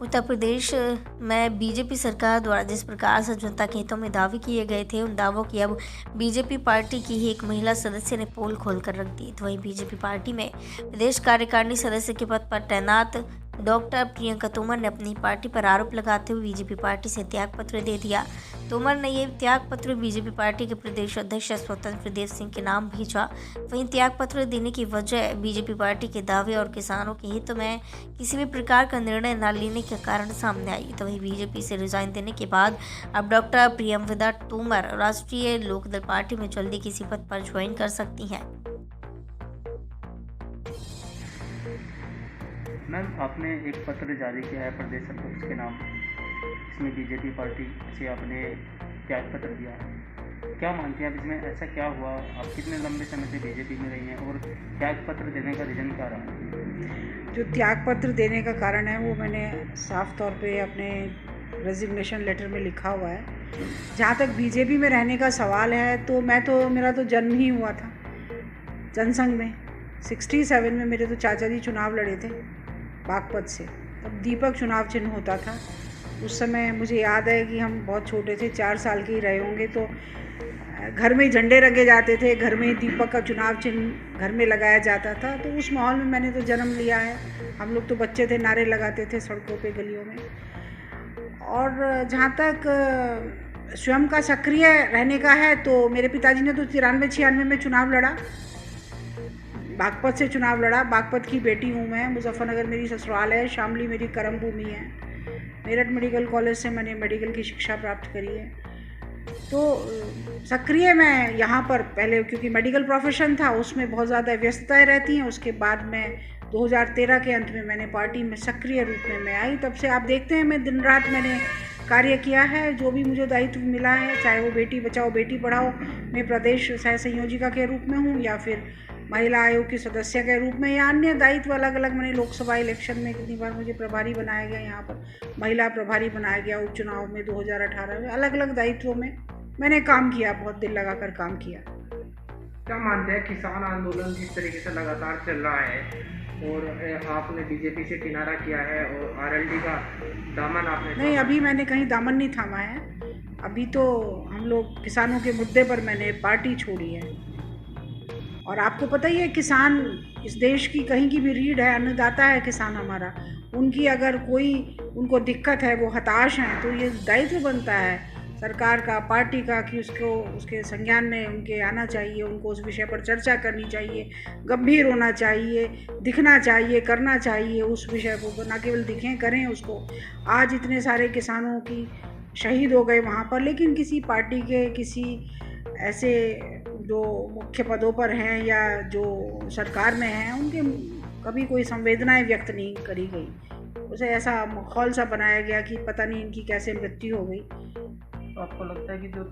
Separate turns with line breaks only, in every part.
उत्तर प्रदेश में बीजेपी सरकार द्वारा जिस प्रकार से जनता के हितों में दावे किए गए थे, उन दावों की अब बीजेपी पार्टी की ही एक महिला सदस्य ने पोल खोलकर रख दी। तो वहीं बीजेपी पार्टी में प्रदेश कार्यकारिणी सदस्य के पद पर तैनात डॉक्टर प्रियंका तोमर ने अपनी पार्टी पर आरोप लगाते हुए बीजेपी पार्टी से त्याग पत्र दे दिया। तोमर ने ये त्याग पत्र बीजेपी पार्टी के प्रदेश अध्यक्ष स्वतंत्र देव सिंह के नाम भेजा। वहीं त्याग पत्र देने की वजह बीजेपी पार्टी के दावे और किसानों के हित में किसी भी प्रकार का निर्णय न लेने के कारण सामने आई। तो वहीं बीजेपी से रिजाइन देने के बाद अब डॉक्टर प्रियंका तोमर राष्ट्रीय लोकदल पार्टी में जल्दी किसी पद पर ज्वाइन कर सकती हैं।
मैम, आपने एक पत्र जारी किया है प्रदेश अध्यक्ष के नाम, इसमें बीजेपी पार्टी से आपने त्याग पत्र दिया है। क्या मानती हैं आप इसमें, ऐसा क्या हुआ? आप कितने लंबे समय से बीजेपी में रही हैं और त्याग पत्र देने का रीज़न क्या रहा?
जो त्याग पत्र देने का कारण है वो मैंने साफ तौर पे अपने रेजिग्नेशन लेटर में लिखा हुआ है। जहाँ तक बीजेपी में रहने का सवाल है तो मेरा तो जन्म ही हुआ था जनसंघ में। 67 में मेरे तो चाचा जी चुनाव लड़े थे बागपत से, तब दीपक चुनाव चिन्ह होता था। उस समय मुझे याद है कि हम बहुत छोटे थे, 4 साल के ही रहे होंगे, तो घर में झंडे रखे जाते थे, घर में दीपक का चुनाव चिन्ह घर में लगाया जाता था। तो उस माहौल में मैंने तो जन्म लिया है। हम लोग तो बच्चे थे, नारे लगाते थे सड़कों पे, गलियों में। और जहाँ तक स्वयं का सक्रिय रहने का है तो मेरे पिताजी ने तो 93-96 में चुनाव लड़ा, बागपत से चुनाव लड़ा। बागपत की बेटी हूँ मैं, मुजफ्फरनगर मेरी ससुराल है, शामली मेरी कर्म भूमि है। मेरठ मेडिकल कॉलेज से मैंने मेडिकल की शिक्षा प्राप्त करी है। तो सक्रिय मैं यहाँ पर पहले, क्योंकि मेडिकल प्रोफेशन था, उसमें बहुत ज़्यादा व्यस्तताएं रहती हैं। उसके बाद में 2013 के अंत में मैंने पार्टी में सक्रिय रूप में मैं आई। तब से आप देखते हैं मैं दिन रात मैंने कार्य किया है। जो भी मुझे दायित्व मिला है, चाहे वो बेटी बचाओ बेटी पढ़ाओ में प्रदेश सह संयोजिका के रूप में हूँ, या फिर महिला आयोग की सदस्य के रूप में, या अन्य दायित्व अलग अलग। मैंने लोकसभा इलेक्शन में कितनी बार मुझे प्रभारी बनाया गया, यहाँ पर महिला प्रभारी बनाया गया, उपचुनाव में 2018 में, अलग अलग दायित्वों में मैंने काम किया, बहुत दिल लगाकर काम किया।
क्या मानते हैं, किसान आंदोलन जिस तरीके से लगातार चल रहा है और आपने बीजेपी से किनारा किया है और आरएलडी का दामन आपने
नहीं, अभी मैंने कहीं दामन नहीं थामा है। अभी तो हम लोग किसानों के मुद्दे पर मैंने पार्टी छोड़ी है। और आपको पता ही है, किसान इस देश की कहीं की भी रीढ़ है, अन्नदाता है किसान हमारा। उनकी अगर कोई उनको दिक्कत है, वो हताश हैं, तो ये दायित्व बनता है सरकार का, पार्टी का, कि उसको उसके संज्ञान में उनके आना चाहिए, उनको उस विषय पर चर्चा करनी चाहिए, गंभीर होना चाहिए, दिखना चाहिए, करना चाहिए उस विषय को, ना केवल दिखें, करें उसको। आज इतने सारे किसानों की शहीद हो गए वहाँ पर, लेकिन किसी पार्टी के किसी ऐसे जो मुख्य पदों पर हैं या जो सरकार में हैं, उनके कभी कोई संवेदनाएं व्यक्त नहीं करी गई। उसे ऐसा माहौल सा बनाया गया कि पता नहीं इनकी कैसे मृत्यु हो गई।
तो आपको लगता है कि जो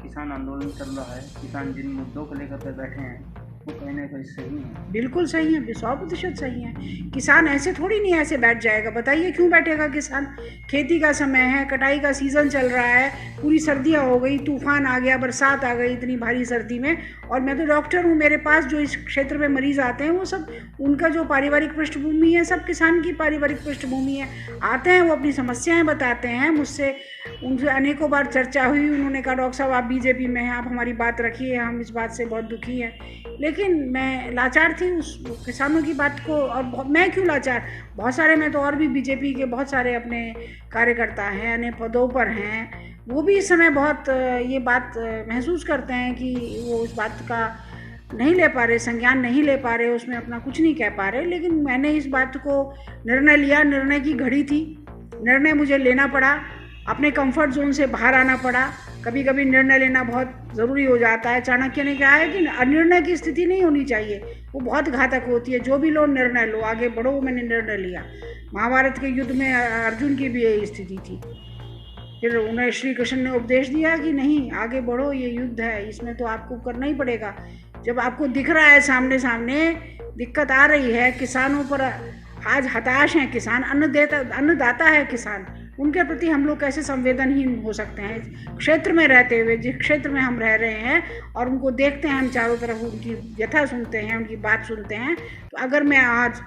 किसान आंदोलन चल रहा है, किसान जिन मुद्दों को लेकर के बैठे हैं, वो कहीं ना कहीं सही है?
बिल्कुल सही है, 100% सही है। किसान ऐसे थोड़ी नहीं ऐसे बैठ जाएगा। बताइए क्यों बैठेगा किसान? खेती का समय है, कटाई का सीज़न चल रहा है, पूरी सर्दियाँ हो गई, तूफान आ गया, बरसात आ गई इतनी भारी सर्दी में। और मैं तो डॉक्टर हूँ, मेरे पास जो इस क्षेत्र में मरीज़ आते हैं, वो सब, उनका जो पारिवारिक पृष्ठभूमि है, सब किसान की पारिवारिक पृष्ठभूमि है। आते हैं, वो अपनी समस्याएं बताते हैं मुझसे, उनसे अनेकों बार चर्चा हुई। उन्होंने कहा, डॉक्टर साहब आप बीजेपी में हैं, आप हमारी बात रखिए, हम इस बात से बहुत दुखी हैं। लेकिन मैं लाचार थी उस किसानों की बात को। और मैं क्यों लाचार, बहुत सारे, मैं तो और भी बीजेपी के बहुत सारे अपने कार्यकर्ता हैं, अन्य पदों पर हैं, वो भी इस समय बहुत ये बात महसूस करते हैं कि वो उस बात का नहीं ले पा रहे, संज्ञान नहीं ले पा रहे, उसमें अपना कुछ नहीं कह पा रहे। लेकिन मैंने इस बात को निर्णय लिया, निर्णय की घड़ी थी, निर्णय मुझे लेना पड़ा, अपने कंफर्ट जोन से बाहर आना पड़ा। कभी कभी निर्णय लेना बहुत ज़रूरी हो जाता है। चाणक्य ने कहा है कि अनिर्णय की स्थिति नहीं होनी चाहिए, वो बहुत घातक होती है। जो भी लो, निर्णय लो, आगे बढ़ो। मैंने निर्णय लिया। महाभारत के युद्ध में अर्जुन की भी यही स्थिति थी। फिर उन्हें श्री कृष्ण ने उपदेश दिया कि नहीं, आगे बढ़ो, ये युद्ध है, इसमें तो आपको करना ही पड़ेगा। जब आपको दिख रहा है सामने सामने दिक्कत आ रही है, किसानों पर आज हताश हैं किसान, अन्नदाता है किसान, उनके प्रति हम लोग कैसे संवेदनहीन हो सकते हैं क्षेत्र में रहते हुए, जिस क्षेत्र में हम रह रहे हैं, और उनको देखते हैं हम चारों तरफ, उनकी व्यथा सुनते हैं, उनकी बात सुनते हैं। तो अगर मैं आज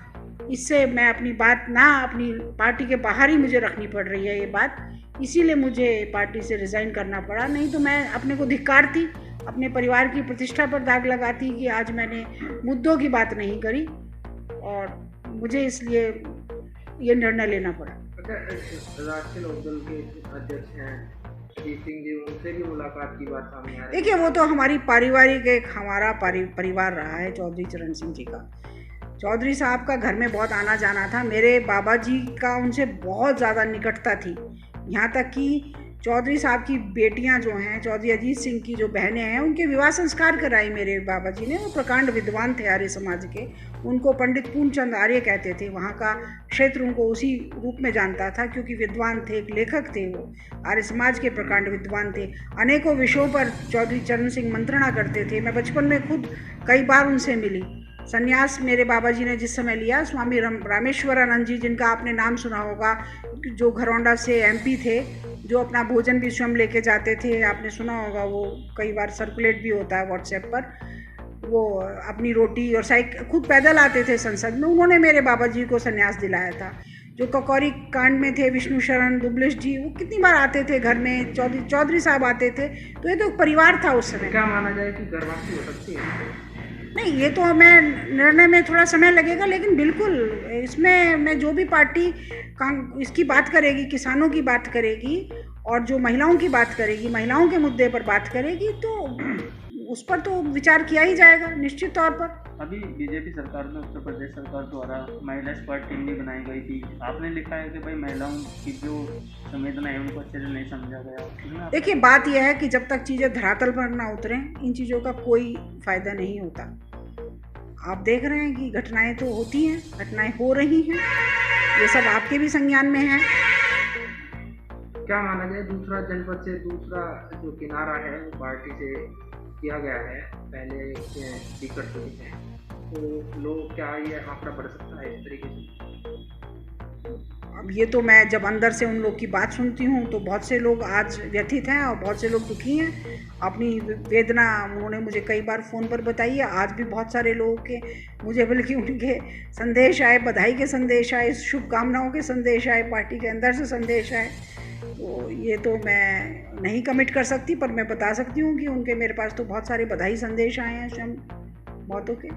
इससे मैं अपनी बात ना अपनी पार्टी के बाहर ही मुझे रखनी पड़ रही है ये बात, इसीलिए मुझे पार्टी से रिज़ाइन करना पड़ा। नहीं तो मैं अपने को धिक्कारती, अपने परिवार की प्रतिष्ठा पर दाग लगाती कि आज मैंने मुद्दों की बात नहीं करी, और मुझे इसलिए ये निर्णय लेना पड़ा।
राष्ट्रीय लोकदल के अध्यक्ष हैं अजीत सिंह जी, उनसे भी मुलाकात की बात सामने आ रही है।
देखिए, वो तो हमारी पारिवारिक एक हमारा परिवार रहा है चौधरी चरण सिंह जी का। चौधरी साहब का घर में बहुत आना जाना था। मेरे बाबा जी का उनसे बहुत ज़्यादा निकटता थी, यहाँ तक कि चौधरी साहब की बेटियां जो हैं, चौधरी अजीत सिंह की जो बहनें हैं, उनके विवाह संस्कार कराई मेरे बाबा जी ने। वो प्रकांड विद्वान थे आर्य समाज के, उनको पंडित पूर्णचंद आर्य कहते थे। वहाँ का क्षेत्र उनको उसी रूप में जानता था क्योंकि विद्वान थे, एक लेखक थे, वो आर्य समाज के प्रकांड विद्वान थे। अनेकों विषयों पर चौधरी चरण सिंह मंत्रणा करते थे। मैं बचपन में खुद कई बार उनसे मिली। संन्यास मेरे बाबा जी ने जिस समय लिया, स्वामी रामेश्वरानंद जी, जिनका आपने नाम सुना होगा, जो घरौंडा से MP थे, जो अपना भोजन भी स्वयं लेके जाते थे, आपने सुना होगा, वो कई बार सर्कुलेट भी होता है व्हाट्सएप पर। वो अपनी रोटी और साइकिल खुद पैदल आते थे संसद में, उन्होंने मेरे बाबा जी को संन्यास दिलाया था। जो ककौरी कांड में थे विष्णु शरण दुबलिश जी, वो कितनी बार आते थे घर में, चौधरी साहब आते थे। तो ये तो परिवार था उस समय।
क्या माना जाए कि गर्भवती हो सकती है?
नहीं, ये तो हमें निर्णय में थोड़ा समय लगेगा, लेकिन बिल्कुल इसमें मैं जो भी पार्टी इसकी बात करेगी, किसानों की बात करेगी और जो महिलाओं की बात करेगी, महिलाओं के मुद्दे पर बात करेगी, तो उस पर तो विचार किया ही जाएगा निश्चित तौर पर।
अभी बीजेपी सरकार में उत्तर प्रदेश सरकार द्वारा महिला स्क्वाड टीम भी बनाई गई थी। आपने लिखा है कि भाई महिलाओं की जो संवेदना है उनको अच्छे से नहीं समझा गया।
देखिए, बात यह है कि जब तक चीज़ें धरातल पर ना उतरें, इन चीज़ों का कोई फ़ायदा नहीं होता। आप देख रहे हैं कि घटनाएं तो होती हैं, घटनाएं हो रही हैं, ये सब आपके भी संज्ञान में है।
क्या माना जाए, दूसरा जनपद से दूसरा जो किनारा है वो पार्टी से किया गया है, पहले टिकट चुनी है, तो लोग क्या ये आंकड़ा बढ़ सकता है इस तरीके से?
अब ये तो मैं जब अंदर से उन लोग की बात सुनती हूँ तो बहुत से लोग आज व्यथित हैं और बहुत से लोग दुखी हैं। अपनी वेदना उन्होंने मुझे कई बार फ़ोन पर बताई है। आज भी बहुत सारे लोगों के मुझे बल्कि उनके संदेश आए, बधाई के संदेश आए, शुभकामनाओं के संदेश आए, पार्टी के अंदर से संदेश आए। तो ये तो मैं नहीं कमिट कर सकती, पर मैं बता सकती हूँ कि उनके मेरे पास तो बहुत सारे बधाई संदेश आए हैं स्वयं बहुतों के।